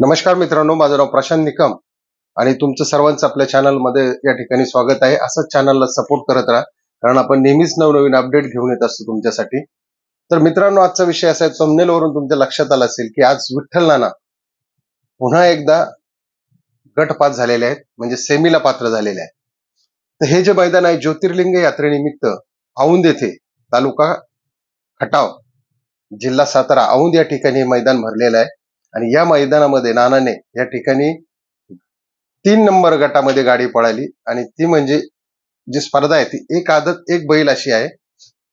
नमस्कार मित्रांनो, माझं नाव प्रशांत निकम आणि तुमचं सर्वांचं आपल्या चॅनलमध्ये या ठिकाणी स्वागत आहे. असंच चॅनलला सपोर्ट करत राहा, कारण आपण नेहमीच नवनवीन अपडेट घेऊन येत असतो तुमच्यासाठी. तर मित्रांनो, आजचा विषय असा आहे, थंबनेल वरून तुमच्या लक्षात आलं असेल की आज विठ्ठल नाना पुन्हा एकदा गट पास झालेले आहेत, म्हणजे सेमीला पात्र झालेले आहेत. तर हे जे मैदान आहे ज्योतिर्लिंग यात्रेनिमित्त औंध येथे, तालुका खटाव, जिल्हा सातारा, औंध या ठिकाणी हे मैदान भरलेलं आहे. आणि या मैदानामध्ये नानाने या ठिकाणी 3 नंबर गटामध्ये गाडी पळाली आणि ती म्हणजे जी स्पर्धा आहे ती एक आदत एक बैल अशी आहे.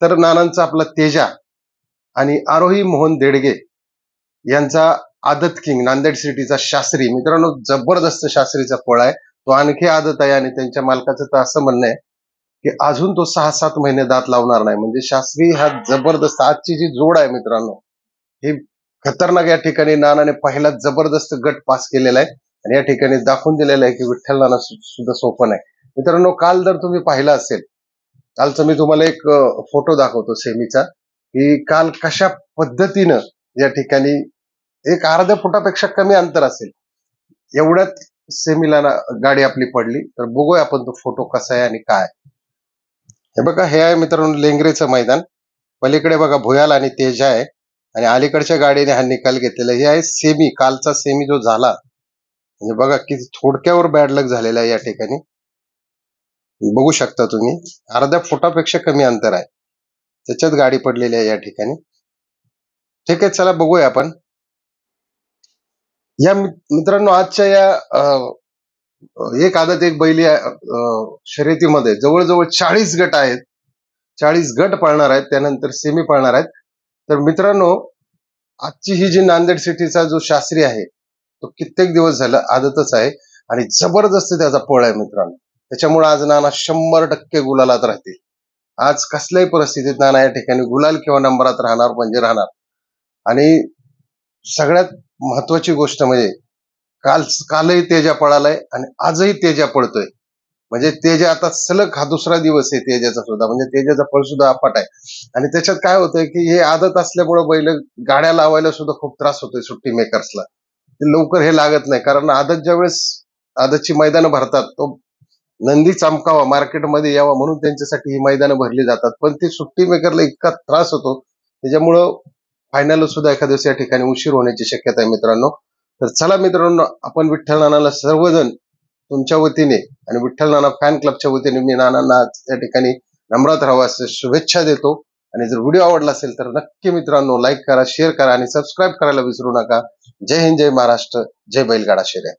तर नानांचा आपला तेजा आणि आरोही मोहन देडगे यांचा आदत किंग नांदेड सिटीचा शास्त्री, मित्रांनो जबरदस्त शास्त्रीचा पळ आहे, तो आणखी आदत आहे. आणि त्यांच्या मालकाचं तर असं म्हणणं आहे की अजून तो 6-7 महिने दात लावणार नाही. म्हणजे शास्त्री हा जबरदस्त, आजची जी जोड आहे मित्रांनो, ही खतरनाक. या ठिकाणी नानाने पहिला जबरदस्त गट पास केलेला आहे आणि या ठिकाणी दाखवून दिलेलं आहे की विठ्ठल नाना सुद्धा सोपं नाही. मित्रांनो, काल जर तुम्ही पाहिलं असेल, कालचा मी तुम्हाला एक फोटो दाखवतो सेमीचा, की काल कशा पद्धतीनं या ठिकाणी एक अर्ध्या फुटापेक्षा कमी अंतर असेल एवढ्यात सेमीला गाडी आपली पडली. तर बघूया आपण तो फोटो कसा आहे आणि काय. हे बघा, हे आहे मित्रांनो लेंगरेचं मैदान. पलीकडे बघा भुयाल आणि तेजा आहे आणि अलीकडच्या गाडीने हा निकाल घेतलेला. हे आहे सेमी, कालचा सेमी जो झाला. म्हणजे बघा किती थोडक्यावर बॅड लक झालेला आहे. या ठिकाणी बघू शकता तुम्ही, अर्ध्या फुटापेक्षा कमी अंतर आहे, त्याच्यात गाडी पडलेली आहे या ठिकाणी. ठीक आहे, चला बघूया आपण. या मित्रांनो, आजच्या या एक आदत एक बैली शर्यतीमध्ये जवळजवळ 40 गट आहेत, 40 गट पळणार आहेत, त्यानंतर सेमी पळणार आहेत. तर मित्रांनो, आजची ही जी नांदेड सिटीचा जो शास्त्री आहे तो कित्येक दिवस झाला आदतच आहे आणि जबरदस्त त्याचा पळ आहे मित्रांनो. त्याच्यामुळे आज नाना 100% गुलालात राहतील. आज कसल्याही परिस्थितीत नाना या ठिकाणी गुलाल किंवा नंबरात राहणार म्हणजे राहणार. आणि सगळ्यात महत्वाची गोष्ट म्हणजे कालही तेजा पळालाय आणि आजही तेजा पळतोय. म्हणजे तेजा आता सलग हा दुसरा दिवस आहे तेजाचा सुद्धा, म्हणजे तेजाचा पळ सुद्धा अफाट आहे. आणि त्याच्यात काय होतंय की हे आदत असल्यामुळे बैल गाड्या लावायला सुद्धा खूप त्रास होतोय सुट्टी मेकर्सला. लवकर हे लागत नाही, कारण आदत ज्यावेळेस आदतची मैदानं भरतात, तो नंदी चमकावा, मार्केटमध्ये यावा म्हणून त्यांच्यासाठी ही मैदानं भरली जातात. पण ती सुट्टी मेकरला इतका त्रास होतो, त्याच्यामुळं फायनल सुद्धा एखाद्या दिवशी या ठिकाणी उशीर होण्याची शक्यता आहे मित्रांनो. तर चला मित्रांनो, आपण विठ्ठल नानाला सर्वजण तुमच्या वतीने आणि विठ्ठल नाना फॅन क्लबच्या वतीने मी नानांना या ठिकाणी नम्रात राहावा असे शुभेच्छा देतो. आणि जर व्हिडिओ आवडला असेल तर नक्की मित्रांनो लाईक करा, शेअर करा आणि सबस्क्राईब करायला विसरू नका. जय हिंद, जय महाराष्ट्र, जय बैलगाडा शर्यत.